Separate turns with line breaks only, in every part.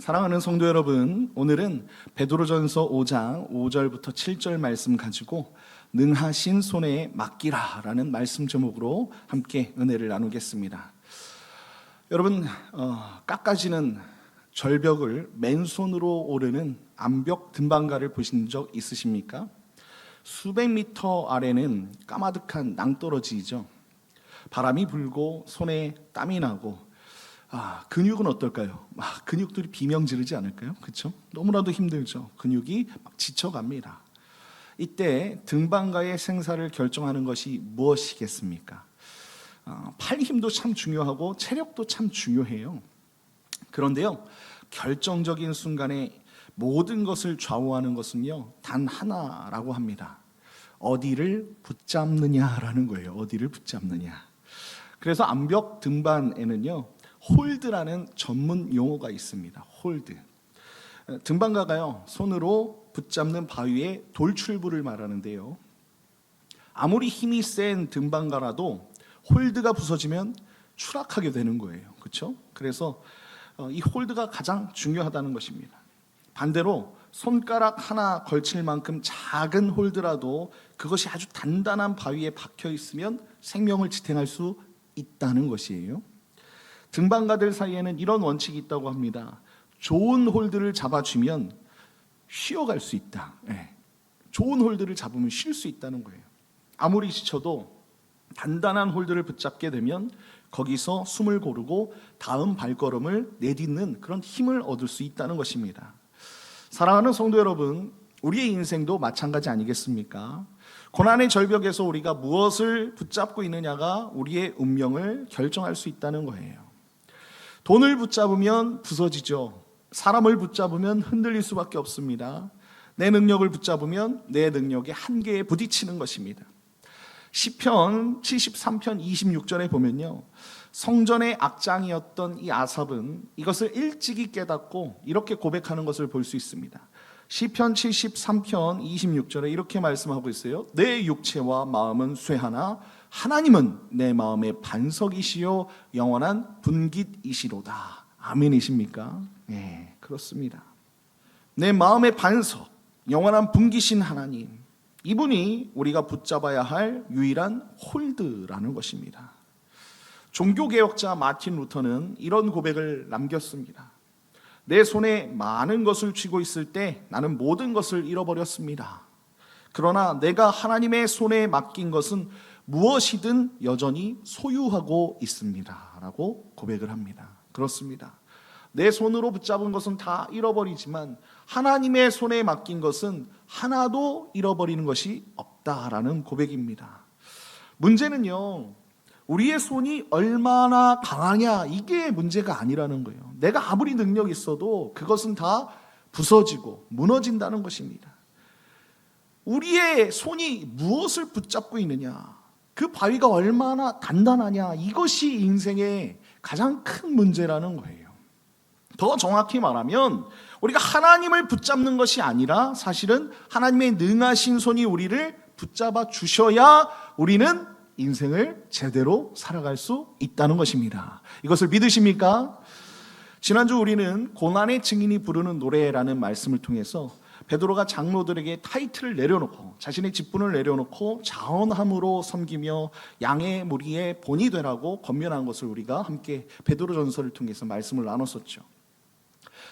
사랑하는 성도 여러분, 오늘은 베드로전서 5장 5절부터 7절 말씀 가지고 능하신 손에 맡기라 라는 말씀 제목으로 함께 은혜를 나누겠습니다. 여러분, 깎아지는 절벽을 맨손으로 오르는 암벽 등반가를 보신 적 있으십니까? 수백 미터 아래는 까마득한 낭떠러지이죠. 바람이 불고 손에 땀이 나고 근육은 어떨까요? 근육들이 비명 지르지 않을까요? 그렇죠? 너무나도 힘들죠. 근육이 막 지쳐갑니다. 이때 등반가의 생사를 결정하는 것이 무엇이겠습니까? 팔 힘도 참 중요하고 체력도 참 중요해요. 그런데요, 결정적인 순간에 모든 것을 좌우하는 것은요, 단 하나라고 합니다. 어디를 붙잡느냐라는 거예요. 어디를 붙잡느냐. 그래서 암벽 등반에는요, 홀드라는 전문 용어가 있습니다. 홀드. 등반가가요, 손으로 붙잡는 바위의 돌출부를 말하는데요, 아무리 힘이 센 등반가라도 홀드가 부서지면 추락하게 되는 거예요. 그렇죠? 그래서 이 홀드가 가장 중요하다는 것입니다. 반대로 손가락 하나 걸칠 만큼 작은 홀드라도 그것이 아주 단단한 바위에 박혀 있으면 생명을 지탱할 수 있다는 것이에요. 등반가들 사이에는 이런 원칙이 있다고 합니다. 좋은 홀드를 잡아주면 쉬어갈 수 있다. 좋은 홀드를 잡으면 쉴 수 있다는 거예요. 아무리 지쳐도 단단한 홀드를 붙잡게 되면 거기서 숨을 고르고 다음 발걸음을 내딛는 그런 힘을 얻을 수 있다는 것입니다. 사랑하는 성도 여러분, 우리의 인생도 마찬가지 아니겠습니까? 고난의 절벽에서 우리가 무엇을 붙잡고 있느냐가 우리의 운명을 결정할 수 있다는 거예요. 돈을 붙잡으면 부서지죠. 사람을 붙잡으면 흔들릴 수밖에 없습니다. 내 능력을 붙잡으면 내 능력의 한계에 부딪히는 것입니다. 시편 73편 26절에 보면요, 성전의 악장이었던 이 아삽은 이것을 일찍이 깨닫고 이렇게 고백하는 것을 볼 수 있습니다. 시편 73편 26절에 이렇게 말씀하고 있어요. 내 육체와 마음은 쇠하나 하나님은 내 마음의 반석이시요 영원한 분깃이시로다. 아멘이십니까? 네, 그렇습니다. 내 마음의 반석, 영원한 분깃인 하나님, 이분이 우리가 붙잡아야 할 유일한 홀드라는 것입니다. 종교개혁자 마틴 루터는 이런 고백을 남겼습니다. 내 손에 많은 것을 쥐고 있을 때 나는 모든 것을 잃어버렸습니다. 그러나 내가 하나님의 손에 맡긴 것은 무엇이든 여전히 소유하고 있습니다 라고 고백을 합니다. 그렇습니다. 내 손으로 붙잡은 것은 다 잃어버리지만 하나님의 손에 맡긴 것은 하나도 잃어버리는 것이 없다라는 고백입니다. 문제는요, 우리의 손이 얼마나 강하냐, 이게 문제가 아니라는 거예요. 내가 아무리 능력이 있어도 그것은 다 부서지고 무너진다는 것입니다. 우리의 손이 무엇을 붙잡고 있느냐, 그 바위가 얼마나 단단하냐, 이것이 인생의 가장 큰 문제라는 거예요. 더 정확히 말하면 우리가 하나님을 붙잡는 것이 아니라 사실은 하나님의 능하신 손이 우리를 붙잡아 주셔야 우리는 인생을 제대로 살아갈 수 있다는 것입니다. 이것을 믿으십니까? 지난주 우리는 고난의 증인이 부르는 노래라는 말씀을 통해서 베드로가 장로들에게 타이틀을 내려놓고 자신의 직분을 내려놓고 자원함으로 섬기며 양의 무리의 본이 되라고 권면한 것을 우리가 함께 베드로전서를 통해서 말씀을 나눴었죠.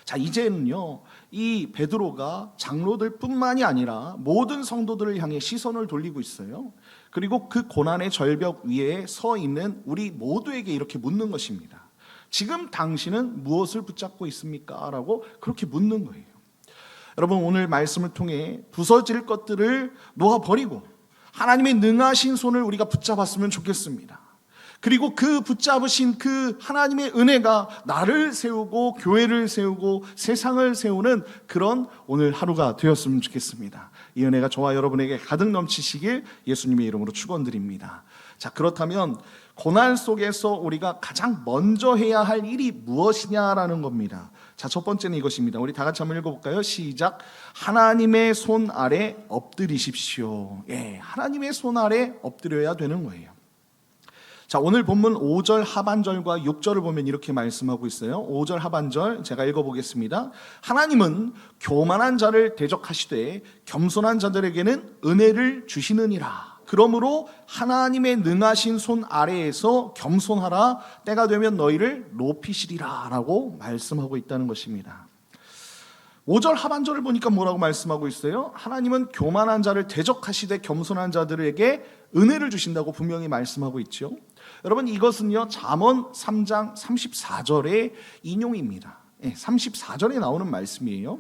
자, 이제는요, 이 베드로가 장로들 뿐만이 아니라 모든 성도들을 향해 시선을 돌리고 있어요. 그리고 그 고난의 절벽 위에 서 있는 우리 모두에게 이렇게 묻는 것입니다. 지금 당신은 무엇을 붙잡고 있습니까? 라고 그렇게 묻는 거예요. 여러분, 오늘 말씀을 통해 부서질 것들을 놓아버리고 하나님의 능하신 손을 우리가 붙잡았으면 좋겠습니다. 그리고 그 붙잡으신 그 하나님의 은혜가 나를 세우고 교회를 세우고 세상을 세우는 그런 오늘 하루가 되었으면 좋겠습니다. 이 은혜가 저와 여러분에게 가득 넘치시길 예수님의 이름으로 축원드립니다. 자, 그렇다면 고난 속에서 우리가 가장 먼저 해야 할 일이 무엇이냐라는 겁니다. 자, 첫 번째는 이것입니다. 우리 다 같이 한번 읽어볼까요? 시작. 하나님의 손 아래 엎드리십시오. 하나님의 손 아래 엎드려야 되는 거예요. 자, 오늘 본문 5절 하반절과 6절을 보면 이렇게 말씀하고 있어요. 5절 하반절 제가 읽어보겠습니다. 하나님은 교만한 자를 대적하시되 겸손한 자들에게는 은혜를 주시느니라. 그러므로 하나님의 능하신 손 아래에서 겸손하라. 때가 되면 너희를 높이시리라 라고 말씀하고 있다는 것입니다. 5절 하반절을 보니까 뭐라고 말씀하고 있어요? 하나님은 교만한 자를 대적하시되 겸손한 자들에게 은혜를 주신다고 분명히 말씀하고 있죠. 여러분, 이것은요 잠언 3장 34절의 인용입니다. 34절에 나오는 말씀이에요.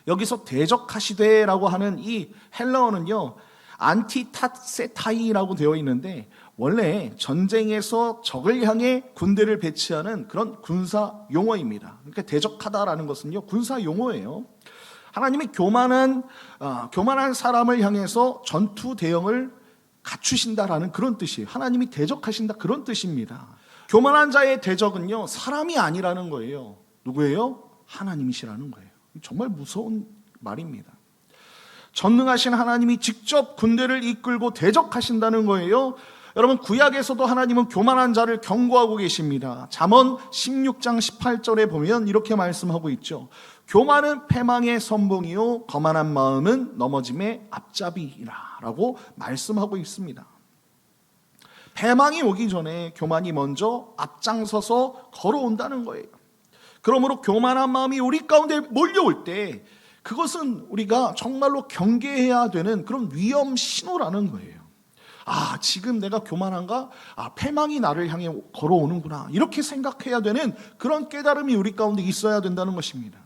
여기서 대적하시되라고 하는 이 헬라어는요 안티타세타이라고 되어 있는데, 원래 전쟁에서 적을 향해 군대를 배치하는 그런 군사 용어입니다. 그러니까 대적하다라는 것은요 군사 용어예요. 하나님이 교만한 사람을 향해서 전투 대응을 갖추신다라는 그런 뜻이에요. 하나님이 대적하신다, 그런 뜻입니다. 교만한 자의 대적은요 사람이 아니라는 거예요. 누구예요? 하나님이시라는 거예요. 정말 무서운 말입니다. 전능하신 하나님이 직접 군대를 이끌고 대적하신다는 거예요. 여러분, 구약에서도 하나님은 교만한 자를 경고하고 계십니다. 잠언 16장 18절에 보면 이렇게 말씀하고 있죠. 교만은 패망의 선봉이요 거만한 마음은 넘어짐의 앞잡이라 라고 말씀하고 있습니다. 패망이 오기 전에 교만이 먼저 앞장서서 걸어온다는 거예요. 그러므로 교만한 마음이 우리 가운데 몰려올 때 그것은 우리가 정말로 경계해야 되는 그런 위험 신호라는 거예요. 지금 내가 교만한가? 패망이 나를 향해 걸어오는구나. 이렇게 생각해야 되는 그런 깨달음이 우리 가운데 있어야 된다는 것입니다.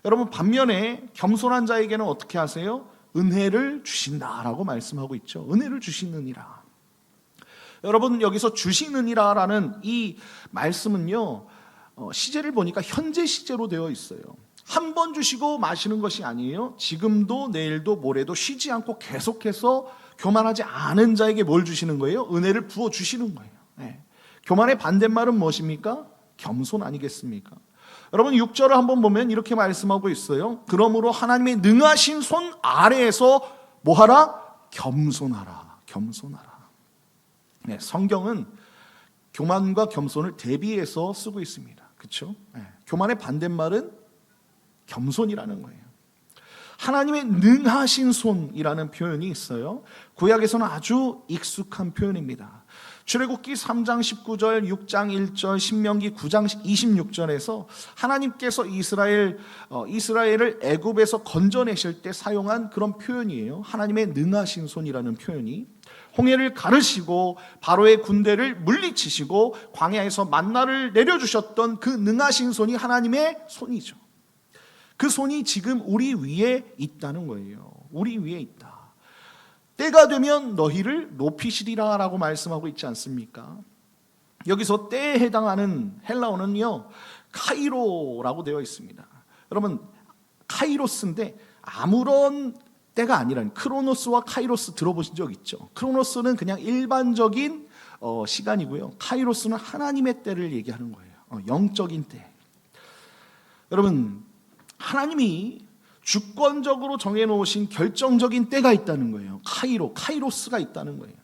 여러분, 반면에 겸손한 자에게는 어떻게 하세요? 은혜를 주신다라고 말씀하고 있죠. 은혜를 주시느니라. 여러분, 여기서 주시느니라라는 이 말씀은요 시제를 보니까 현재 시제로 되어 있어요. 한 번 주시고 마시는 것이 아니에요. 지금도 내일도 모레도 쉬지 않고 계속해서 교만하지 않은 자에게 뭘 주시는 거예요? 은혜를 부어 주시는 거예요. 교만의 반대말은 무엇입니까? 겸손 아니겠습니까? 여러분, 6절을 한번 보면 이렇게 말씀하고 있어요. 그러므로 하나님의 능하신 손 아래에서 뭐하라? 겸손하라. 겸손하라. 성경은 교만과 겸손을 대비해서 쓰고 있습니다. 그렇죠? 교만의 반대말은 겸손이라는 거예요. 하나님의 능하신 손이라는 표현이 있어요. 구약에서는 아주 익숙한 표현입니다. 출애굽기 3장 19절, 6장 1절, 신명기 9장 26절에서 하나님께서 이스라엘을 애굽에서 건져내실 때 사용한 그런 표현이에요. 하나님의 능하신 손이라는 표현이, 홍해를 가르시고 바로의 군대를 물리치시고 광야에서 만나를 내려주셨던 그 능하신 손이 하나님의 손이죠. 그 손이 지금 우리 위에 있다는 거예요. 우리 위에 있다. 때가 되면 너희를 높이시리라 라고 말씀하고 있지 않습니까? 여기서 때에 해당하는 헬라어는요 카이로라고 되어 있습니다. 여러분, 카이로스인데 아무런 때가 아니라는, 크로노스와 카이로스 들어보신 적 있죠? 크로노스는 그냥 일반적인 시간이고요, 카이로스는 하나님의 때를 얘기하는 거예요. 영적인 때. 여러분, 하나님이 주권적으로 정해놓으신 결정적인 때가 있다는 거예요. 카이로스가 있다는 거예요.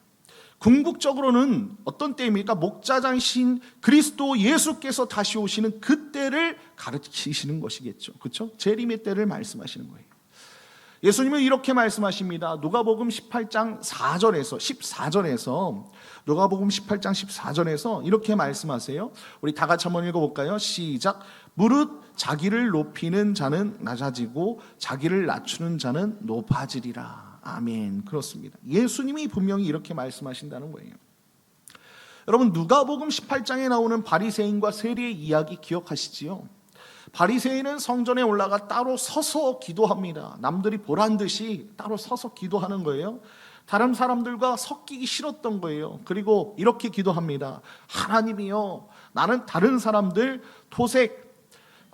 궁극적으로는 어떤 때입니까? 목자장이신 그리스도 예수께서 다시 오시는 그 때를 가르치시는 것이겠죠. 그렇죠? 재림의 때를 말씀하시는 거예요. 예수님은 이렇게 말씀하십니다. 누가복음 18장 14절에서 누가복음 18장 14절에서 이렇게 말씀하세요. 우리 다 같이 한번 읽어볼까요? 시작. 무릇 자기를 높이는 자는 낮아지고 자기를 낮추는 자는 높아지리라. 아멘. 그렇습니다. 예수님이 분명히 이렇게 말씀하신다는 거예요. 여러분, 누가복음 18장에 나오는 바리새인과 세리의 이야기 기억하시지요? 바리새인은 성전에 올라가 따로 서서 기도합니다. 남들이 보란 듯이 따로 서서 기도하는 거예요. 다른 사람들과 섞이기 싫었던 거예요. 그리고 이렇게 기도합니다. 하나님이여, 나는 다른 사람들 토색,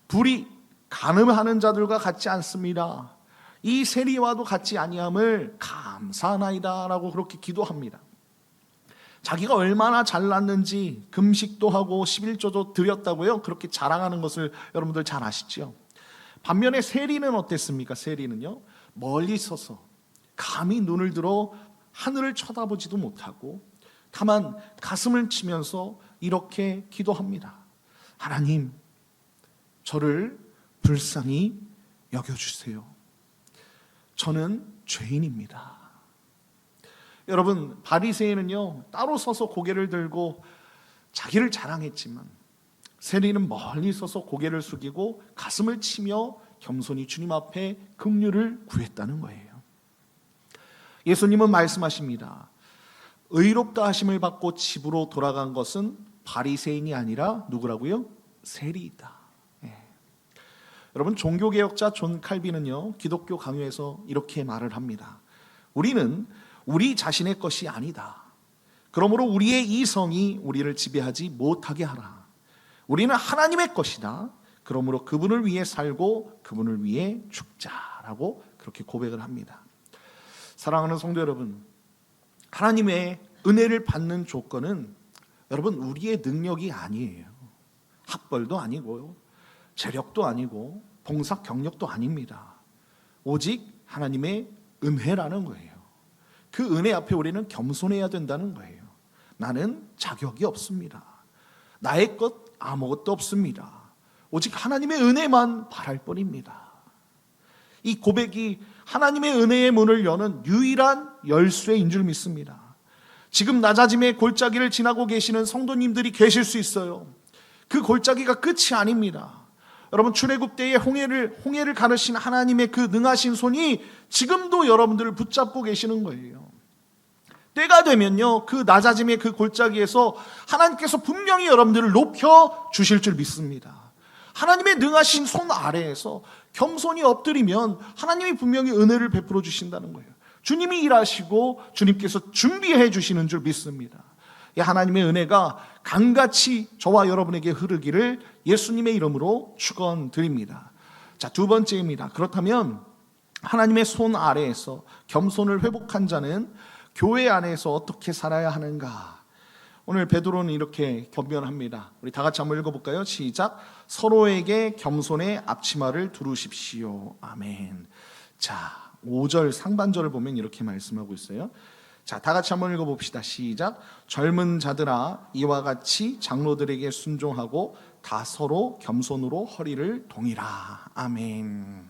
불의, 간음하는 자들과 같지 않습니다. 이 세리와도 같지 아니함을 감사하나이다 라고 그렇게 기도합니다. 자기가 얼마나 잘났는지 금식도 하고 11조도 드렸다고요, 그렇게 자랑하는 것을 여러분들 잘 아시죠? 반면에 세리는 어땠습니까? 세리는요, 멀리 서서 감히 눈을 들어 하늘을 쳐다보지도 못하고 다만 가슴을 치면서 이렇게 기도합니다. 하나님, 저를 불쌍히 여겨주세요. 저는 죄인입니다. 여러분, 바리새인은요 따로 서서 고개를 들고 자기를 자랑했지만 세리는 멀리 서서 고개를 숙이고 가슴을 치며 겸손히 주님 앞에 긍휼을 구했다는 거예요. 예수님은 말씀하십니다. 의롭다 하심을 받고 집으로 돌아간 것은 바리새인이 아니라 누구라고요? 세리이다. 여러분, 종교개혁자 존 칼빈은요 기독교 강요에서 이렇게 말을 합니다. 우리는 우리 자신의 것이 아니다. 그러므로 우리의 이성이 우리를 지배하지 못하게 하라. 우리는 하나님의 것이다. 그러므로 그분을 위해 살고 그분을 위해 죽자라고 그렇게 고백을 합니다. 사랑하는 성도 여러분, 하나님의 은혜를 받는 조건은 여러분 우리의 능력이 아니에요. 학벌도 아니고요, 재력도 아니고 봉사 경력도 아닙니다. 오직 하나님의 은혜라는 거예요. 그 은혜 앞에 우리는 겸손해야 된다는 거예요. 나는 자격이 없습니다. 나의 것 아무것도 없습니다. 오직 하나님의 은혜만 바랄 뿐입니다. 이 고백이 하나님의 은혜의 문을 여는 유일한 열쇠인 줄 믿습니다. 지금 낮아짐의 골짜기를 지나고 계시는 성도님들이 계실 수 있어요. 그 골짜기가 끝이 아닙니다. 여러분, 출애굽 때에 홍해를 가르신 하나님의 그 능하신 손이 지금도 여러분들을 붙잡고 계시는 거예요. 때가 되면요 그 낮아짐의 그 골짜기에서 하나님께서 분명히 여러분들을 높여 주실 줄 믿습니다. 하나님의 능하신 손 아래에서 겸손히 엎드리면 하나님이 분명히 은혜를 베풀어 주신다는 거예요. 주님이 일하시고 주님께서 준비해 주시는 줄 믿습니다. 이 하나님의 은혜가 강같이 저와 여러분에게 흐르기를 예수님의 이름으로 축원드립니다. 자, 두 번째입니다. 그렇다면 하나님의 손 아래에서 겸손을 회복한 자는 교회 안에서 어떻게 살아야 하는가? 오늘 베드로는 이렇게 권면합니다. 우리 다 같이 한번 읽어볼까요? 시작. 서로에게 겸손의 앞치마를 두르십시오. 아멘. 자, 5절 상반절을 보면 이렇게 말씀하고 있어요. 자, 다 같이 한번 읽어봅시다. 시작. 젊은 자들아, 이와 같이 장로들에게 순종하고 다 서로 겸손으로 허리를 동이라. 아멘.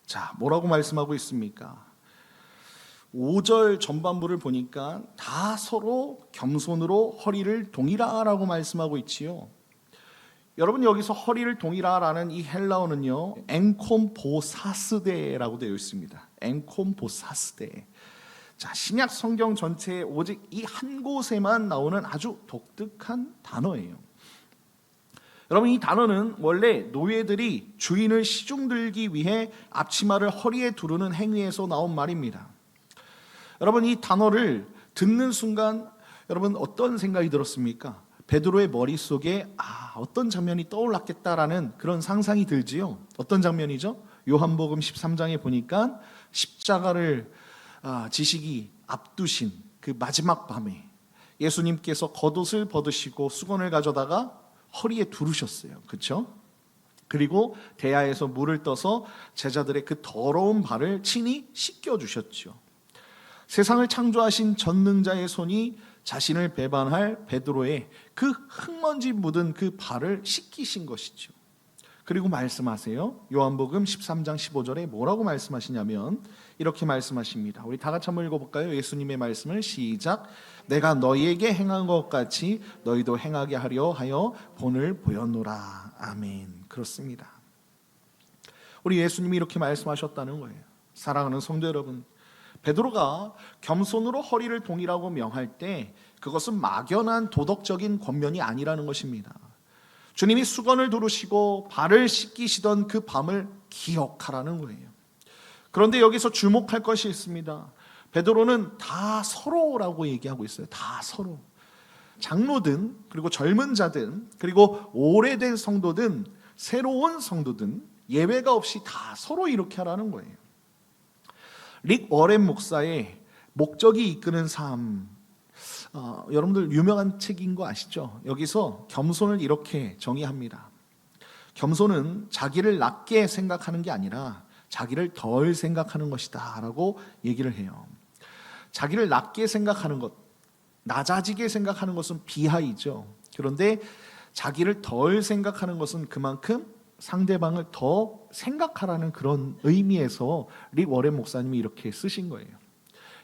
자, 뭐라고 말씀하고 있습니까? 5절 전반부를 보니까 다 서로 겸손으로 허리를 동이라라고 말씀하고 있지요. 여러분, 여기서 허리를 동이라라는 이 헬라어는요 엔콤보사스데라고 되어 있습니다. 엔콤보사스데. 자, 신약 성경 전체에 오직 이 한 곳에만 나오는 아주 독특한 단어예요. 여러분, 이 단어는 원래 노예들이 주인을 시중들기 위해 앞치마를 허리에 두르는 행위에서 나온 말입니다. 여러분, 이 단어를 듣는 순간 여러분 어떤 생각이 들었습니까? 베드로의 머릿속에 어떤 장면이 떠올랐겠다라는 그런 상상이 들지요. 어떤 장면이죠? 요한복음 13장에 보니까 십자가를 지시기 앞두신 그 마지막 밤에 예수님께서 겉옷을 벗으시고 수건을 가져다가 허리에 두르셨어요. 그렇죠? 그리고 대야에서 물을 떠서 제자들의 그 더러운 발을 친히 씻겨주셨죠. 세상을 창조하신 전능자의 손이 자신을 배반할 베드로의 그 흙먼지 묻은 그 발을 씻기신 것이죠. 그리고 말씀하세요. 요한복음 13장 15절에 뭐라고 말씀하시냐면 이렇게 말씀하십니다. 우리 다 같이 한번 읽어볼까요? 예수님의 말씀을 시작. 내가 너희에게 행한 것 같이 너희도 행하게 하려 하여 본을 보였노라. 아멘. 그렇습니다. 우리 예수님이 이렇게 말씀하셨다는 거예요. 사랑하는 성도 여러분, 베드로가 겸손으로 허리를 동이라고 명할 때 그것은 막연한 도덕적인 권면이 아니라는 것입니다. 주님이 수건을 두르시고 발을 씻기시던 그 밤을 기억하라는 거예요. 그런데 여기서 주목할 것이 있습니다. 베드로는 다 서로라고 얘기하고 있어요. 다 서로. 장로든 그리고 젊은 자든 그리고 오래된 성도든 새로운 성도든 예외가 없이 다 서로 이렇게 하라는 거예요. 릭 워렌 목사의 목적이 이끄는 삶, 여러분들 유명한 책인 거 아시죠? 여기서 겸손을 이렇게 정의합니다. 겸손은 자기를 낮게 생각하는 게 아니라 자기를 덜 생각하는 것이다 라고 얘기를 해요. 자기를 낮게 생각하는 것, 낮아지게 생각하는 것은 비하이죠. 그런데 자기를 덜 생각하는 것은 그만큼 상대방을 더 생각하라는 그런 의미에서 릭 워렌 목사님이 이렇게 쓰신 거예요.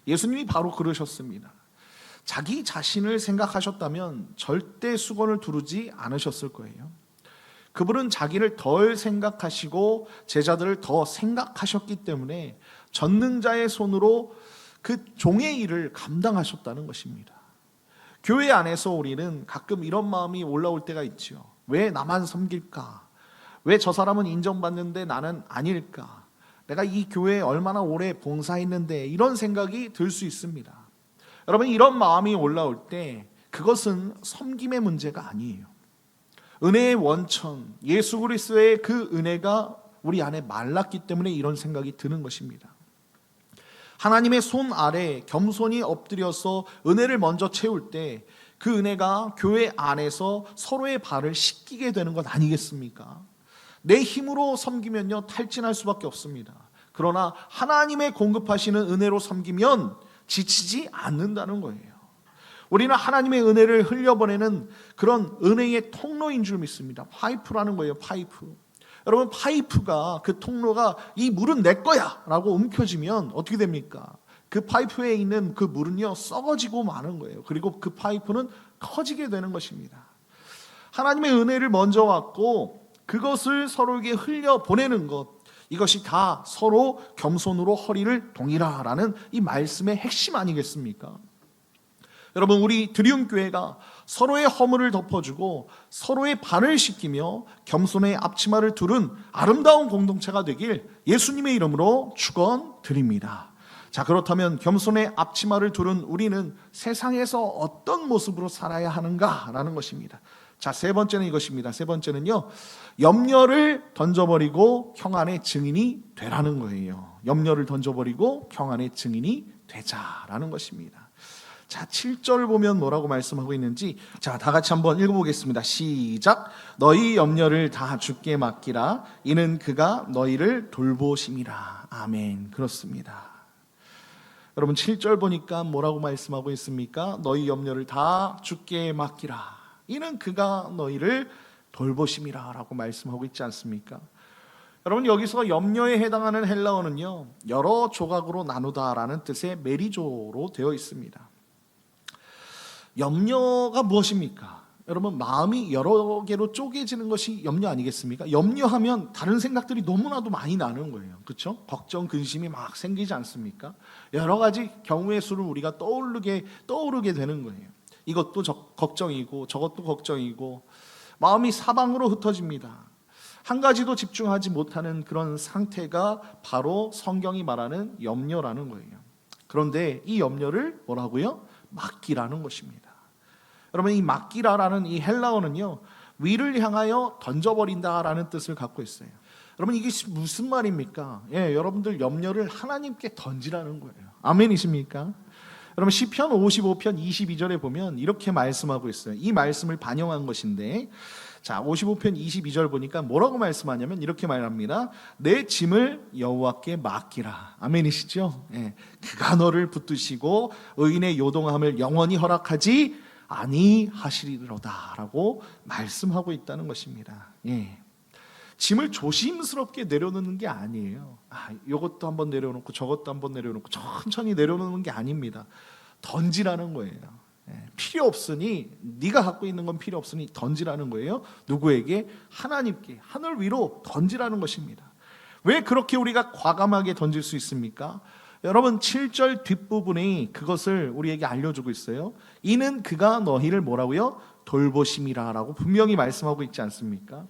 예수님이 바로 그러셨습니다. 자기 자신을 생각하셨다면 절대 수건을 두르지 않으셨을 거예요. 그분은 자기를 덜 생각하시고 제자들을 더 생각하셨기 때문에 전능자의 손으로 그 종의 일을 감당하셨다는 것입니다. 교회 안에서 우리는 가끔 이런 마음이 올라올 때가 있죠. 왜 나만 섬길까? 왜 저 사람은 인정받는데 나는 아닐까? 내가 이 교회에 얼마나 오래 봉사했는데, 이런 생각이 들 수 있습니다. 여러분, 이런 마음이 올라올 때 그것은 섬김의 문제가 아니에요. 은혜의 원천, 예수 그리스도의 그 은혜가 우리 안에 말랐기 때문에 이런 생각이 드는 것입니다. 하나님의 손 아래 겸손히 엎드려서 은혜를 먼저 채울 때 그 은혜가 교회 안에서 서로의 발을 씻기게 되는 것 아니겠습니까? 내 힘으로 섬기면요, 탈진할 수밖에 없습니다. 그러나 하나님의 공급하시는 은혜로 섬기면 지치지 않는다는 거예요. 우리는 하나님의 은혜를 흘려보내는 그런 은혜의 통로인 줄 믿습니다. 파이프라는 거예요. 파이프. 여러분, 파이프가, 그 통로가 이 물은 내 거야 라고 움켜쥐면 어떻게 됩니까? 그 파이프에 있는 그 물은요, 썩어지고 마는 거예요. 그리고 그 파이프는 커지게 되는 것입니다. 하나님의 은혜를 먼저 받고 그것을 서로에게 흘려보내는 것, 이것이 다 서로 겸손으로 허리를 동이라라는 이 말씀의 핵심 아니겠습니까? 여러분, 우리 드리움교회가 서로의 허물을 덮어주고 서로의 발을 씻기며 겸손의 앞치마를 두른 아름다운 공동체가 되길 예수님의 이름으로 축원드립니다. 자, 그렇다면 겸손의 앞치마를 두른 우리는 세상에서 어떤 모습으로 살아야 하는가라는 것입니다. 자, 세 번째는 이것입니다. 세 번째는요, 염려를 던져버리고 평안의 증인이 되라는 거예요. 염려를 던져버리고 평안의 증인이 되자라는 것입니다. 자, 7절 보면 뭐라고 말씀하고 있는지, 자, 다 같이 한번 읽어보겠습니다. 시작. 너희 염려를 다 주께 맡기라. 이는 그가 너희를 돌보심이라. 아멘. 그렇습니다. 여러분, 7절 보니까 뭐라고 말씀하고 있습니까? 너희 염려를 다 주께 맡기라. 이는 그가 너희를 돌보심이라 라고 말씀하고 있지 않습니까? 여러분, 여기서 염려에 해당하는 헬라어는요, 여러 조각으로 나누다라는 뜻의 메리조로 되어 있습니다. 염려가 무엇입니까? 여러분, 마음이 여러 개로 쪼개지는 것이 염려 아니겠습니까? 염려하면 다른 생각들이 너무나도 많이 나는 거예요. 그렇죠? 걱정, 근심이 막 생기지 않습니까? 여러 가지 경우의 수를 우리가 떠오르게 되는 거예요. 이것도 걱정이고 저것도 걱정이고 마음이 사방으로 흩어집니다. 한 가지도 집중하지 못하는 그런 상태가 바로 성경이 말하는 염려라는 거예요. 그런데 이 염려를 뭐라고요? 맡기라는 것입니다. 여러분, 이 맡기라라는 이 헬라어는요, 위를 향하여 던져버린다라는 뜻을 갖고 있어요. 여러분, 이게 무슨 말입니까? 예, 여러분들 염려를 하나님께 던지라는 거예요. 아멘이십니까? 여러분, 시편 55편 22절에 보면 이렇게 말씀하고 있어요. 이 말씀을 반영한 것인데, 자, 55편 22절 보니까 뭐라고 말씀하냐면 이렇게 말합니다. 내 짐을 여호와께 맡기라. 아멘이시죠? 예, 그가 너를 붙드시고 의인의 요동함을 영원히 허락하지 아니하시리로다 라고 말씀하고 있다는 것입니다. 예. 짐을 조심스럽게 내려놓는 게 아니에요. 이것도 한번 내려놓고 저것도 한번 내려놓고 천천히 내려놓는 게 아닙니다. 던지라는 거예요. 예. 필요 없으니, 네가 갖고 있는 건 필요 없으니 던지라는 거예요. 누구에게? 하나님께, 하늘 위로 던지라는 것입니다. 왜 그렇게 우리가 과감하게 던질 수 있습니까? 여러분, 7절 뒷부분이 그것을 우리에게 알려주고 있어요. 이는 그가 너희를 뭐라고요? 돌보심이라 라고 분명히 말씀하고 있지 않습니까?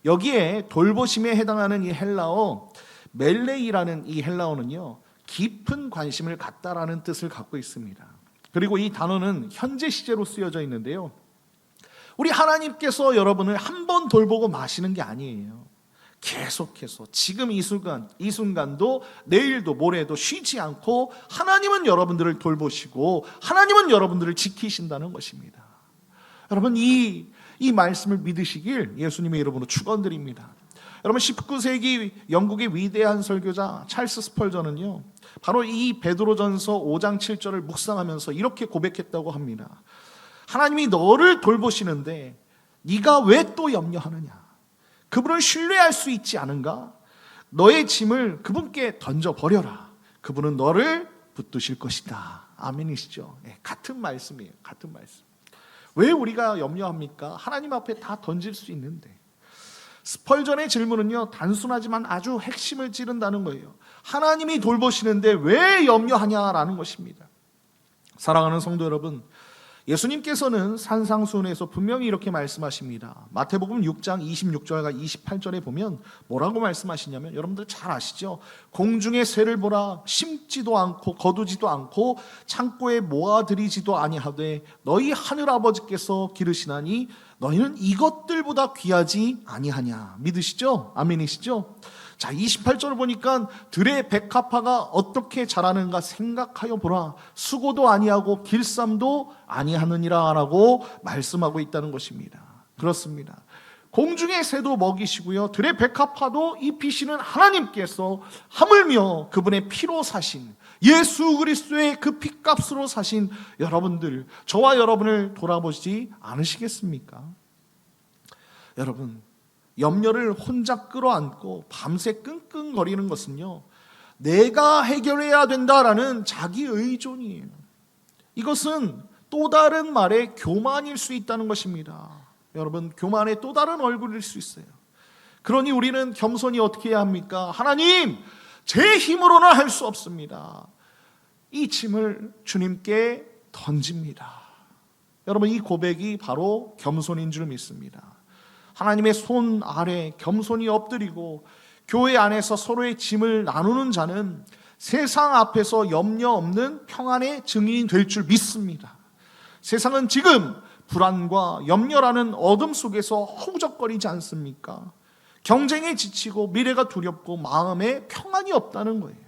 여기에 돌보심에 해당하는 이 헬라어 멜레이라는 이 헬라어는요, 깊은 관심을 갖다라는 뜻을 갖고 있습니다. 그리고 이 단어는 현재 시제로 쓰여져 있는데요, 우리 하나님께서 여러분을 한 번 돌보고 마시는 게 아니에요. 계속해서 지금 이 순간도 내일도 모레도 쉬지 않고 하나님은 여러분들을 돌보시고 하나님은 여러분들을 지키신다는 것입니다. 여러분, 이 말씀을 믿으시길 예수님의 이름으로 축원드립니다. 여러분 19세기 영국의 위대한 설교자 찰스 스펄전은요, 바로 이 베드로전서 5장 7절을 묵상하면서 이렇게 고백했다고 합니다. 하나님이 너를 돌보시는데 네가 왜 또 염려하느냐? 그분을 신뢰할 수 있지 않은가? 너의 짐을 그분께 던져버려라. 그분은 너를 붙드실 것이다. 아멘이시죠? 네, 같은 말씀이에요. 같은 말씀. 왜 우리가 염려합니까? 하나님 앞에 다 던질 수 있는데. 스펄전의 질문은요, 단순하지만 아주 핵심을 찌른다는 거예요. 하나님이 돌보시는데 왜 염려하냐라는 것입니다. 사랑하는 성도 여러분, 예수님께서는 산상수훈에서 분명히 이렇게 말씀하십니다. 마태복음 6장 26절과 28절에 보면 뭐라고 말씀하시냐면, 여러분들 잘 아시죠? 공중의 새를 보라, 심지도 않고 거두지도 않고 창고에 모아들이지도 아니하되 너희 하늘아버지께서 기르시나니 너희는 이것들보다 귀하지 아니하냐. 믿으시죠? 아멘이시죠? 자, 28절을 보니까 들의 백합화가 어떻게 자라는가 생각하여 보라. 수고도 아니하고 길쌈도 아니하느니라 라고 말씀하고 있다는 것입니다. 그렇습니다. 공중의 새도 먹이시고요, 들의 백합화도 입히시는 하나님께서 하물며 그분의 피로 사신, 예수 그리스도의 그 피값으로 사신 여러분들, 저와 여러분을 돌아보시지 않으시겠습니까? 여러분, 염려를 혼자 끌어안고 밤새 끙끙거리는 것은요, 내가 해결해야 된다라는 자기 의존이에요. 이것은 또 다른 말의 교만일 수 있다는 것입니다. 여러분, 교만의 또 다른 얼굴일 수 있어요. 그러니 우리는 겸손히 어떻게 해야 합니까? 하나님, 제 힘으로는 할 수 없습니다. 이 짐을 주님께 던집니다. 여러분, 이 고백이 바로 겸손인 줄 믿습니다. 하나님의 손 아래 겸손히 엎드리고 교회 안에서 서로의 짐을 나누는 자는 세상 앞에서 염려 없는 평안의 증인이 될 줄 믿습니다. 세상은 지금 불안과 염려라는 어둠 속에서 허우적거리지 않습니까? 경쟁에 지치고 미래가 두렵고 마음에 평안이 없다는 거예요.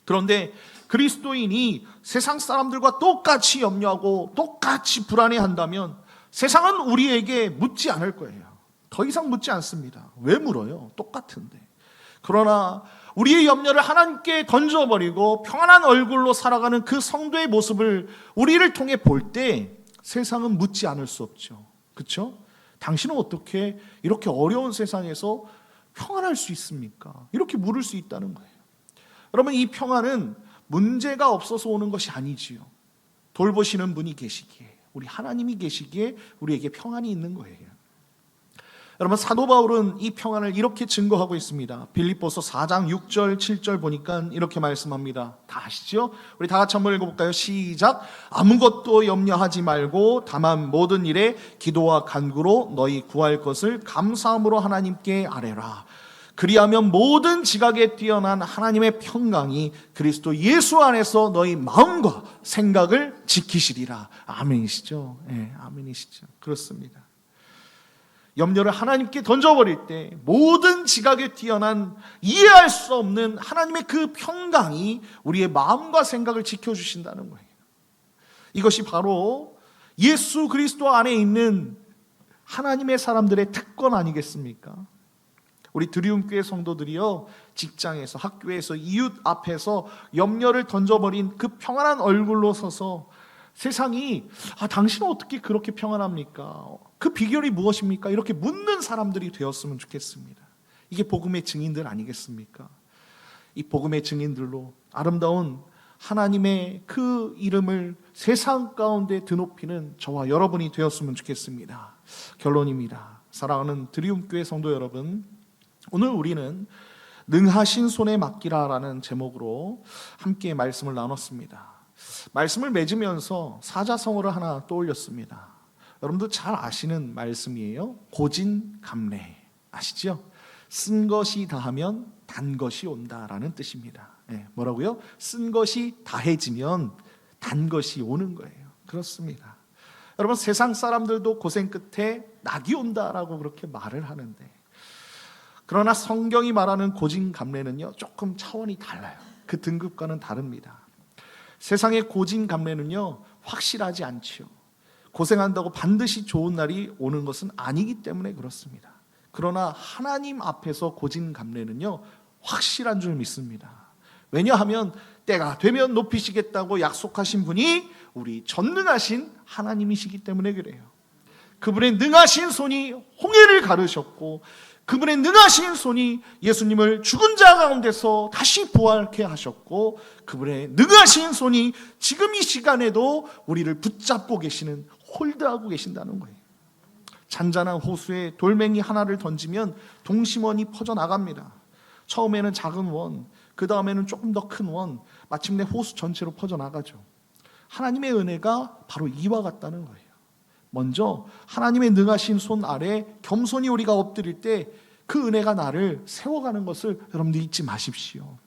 그런데 그리스도인이 세상 사람들과 똑같이 염려하고 똑같이 불안해한다면 세상은 우리에게 묻지 않을 거예요. 더 이상 묻지 않습니다. 왜 물어요? 똑같은데. 그러나 우리의 염려를 하나님께 던져버리고 평안한 얼굴로 살아가는 그 성도의 모습을 우리를 통해 볼 때 세상은 묻지 않을 수 없죠. 그렇죠? 당신은 어떻게 이렇게 어려운 세상에서 평안할 수 있습니까? 이렇게 물을 수 있다는 거예요. 여러분, 이 평안은 문제가 없어서 오는 것이 아니지요. 돌보시는 분이 계시기에, 우리 하나님이 계시기에 우리에게 평안이 있는 거예요. 여러분, 사도 바울은 이 평안을 이렇게 증거하고 있습니다. 빌립보서 4장 6절 7절 보니까 이렇게 말씀합니다. 다 아시죠? 우리 다 같이 한번 읽어볼까요? 시작. 아무것도 염려하지 말고 다만 모든 일에 기도와 간구로 너희 구할 것을 감사함으로 하나님께 아뢰라. 그리하면 모든 지각에 뛰어난 하나님의 평강이 그리스도 예수 안에서 너희 마음과 생각을 지키시리라. 아멘이시죠? 네, 아멘이시죠. 그렇습니다. 염려를 하나님께 던져버릴 때 모든 지각에 뛰어난 이해할 수 없는 하나님의 그 평강이 우리의 마음과 생각을 지켜주신다는 거예요. 이것이 바로 예수 그리스도 안에 있는 하나님의 사람들의 특권 아니겠습니까? 우리 드리움교회 성도들이요, 직장에서, 학교에서, 이웃 앞에서 염려를 던져버린 그 평안한 얼굴로 서서 세상이 당신은 어떻게 그렇게 평안합니까? 그 비결이 무엇입니까? 이렇게 묻는 사람들이 되었으면 좋겠습니다. 이게 복음의 증인들 아니겠습니까? 이 복음의 증인들로 아름다운 하나님의 그 이름을 세상 가운데 드높이는 저와 여러분이 되었으면 좋겠습니다. 결론입니다. 사랑하는 드리움교회 성도 여러분, 오늘 우리는 능하신 손에 맡기라라는 제목으로 함께 말씀을 나눴습니다. 말씀을 맺으면서 사자성어를 하나 떠올렸습니다. 여러분도 잘 아시는 말씀이에요. 고진감래 아시죠? 쓴 것이 다하면 단 것이 온다라는 뜻입니다. 네, 뭐라고요? 쓴 것이 다해지면 단 것이 오는 거예요. 그렇습니다. 여러분, 세상 사람들도 고생 끝에 낙이 온다라고 그렇게 말을 하는데, 그러나 성경이 말하는 고진감래는요, 조금 차원이 달라요. 그 등급과는 다릅니다. 세상의 고진감래는요, 확실하지 않지요. 고생한다고 반드시 좋은 날이 오는 것은 아니기 때문에 그렇습니다. 그러나 하나님 앞에서 고진감래는요 확실한 줄 믿습니다. 왜냐하면 때가 되면 높이시겠다고 약속하신 분이 우리 전능하신 하나님이시기 때문에 그래요. 그분의 능하신 손이 홍해를 가르셨고, 그분의 능하신 손이 예수님을 죽은 자 가운데서 다시 부활케 하셨고, 그분의 능하신 손이 지금 이 시간에도 우리를 붙잡고 계시는, 홀드하고 계신다는 거예요. 잔잔한 호수에 돌멩이 하나를 던지면 동심원이 퍼져나갑니다. 처음에는 작은 원, 그 다음에는 조금 더 큰 원, 마침내 호수 전체로 퍼져나가죠. 하나님의 은혜가 바로 이와 같다는 거예요. 먼저 하나님의 능하신 손 아래 겸손히 우리가 엎드릴 때 그 은혜가 나를 세워가는 것을 여러분들 잊지 마십시오.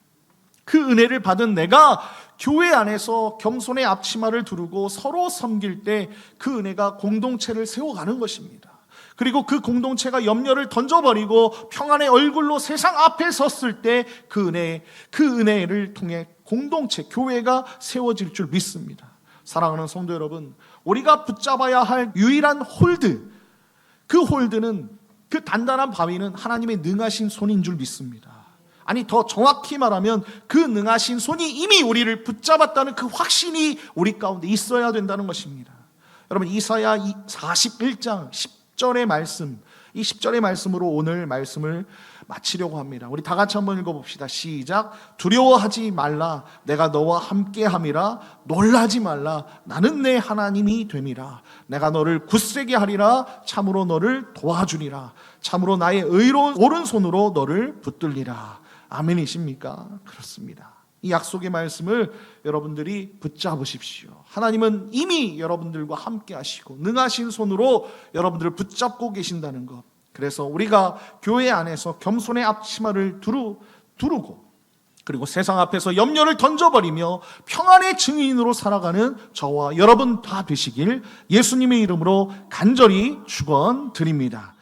그 은혜를 받은 내가 교회 안에서 겸손의 앞치마를 두르고 서로 섬길 때 그 은혜가 공동체를 세워가는 것입니다. 그리고 그 공동체가 염려를 던져버리고 평안의 얼굴로 세상 앞에 섰을 때 그 은혜를 통해 공동체, 교회가 세워질 줄 믿습니다. 사랑하는 성도 여러분, 우리가 붙잡아야 할 유일한 홀드, 그 홀드는, 그 단단한 바위는 하나님의 능하신 손인 줄 믿습니다. 아니, 더 정확히 말하면 그 능하신 손이 이미 우리를 붙잡았다는 그 확신이 우리 가운데 있어야 된다는 것입니다. 여러분, 이사야 41장 10절의 말씀, 이 10절의 말씀으로 오늘 말씀을 마치려고 합니다. 우리 다 같이 한번 읽어봅시다. 시작. 두려워하지 말라. 내가 너와 함께함이라. 놀라지 말라. 나는 내 하나님이 됨이라. 내가 너를 굳세게 하리라. 참으로 너를 도와주리라. 참으로 나의 의로운 오른손으로 너를 붙들리라. 아멘이십니까? 그렇습니다. 이 약속의 말씀을 여러분들이 붙잡으십시오. 하나님은 이미 여러분들과 함께 하시고 능하신 손으로 여러분들을 붙잡고 계신다는 것. 그래서 우리가 교회 안에서 겸손의 앞치마를 두르고, 그리고 세상 앞에서 염려를 던져버리며 평안의 증인으로 살아가는 저와 여러분 다 되시길 예수님의 이름으로 간절히 축원드립니다.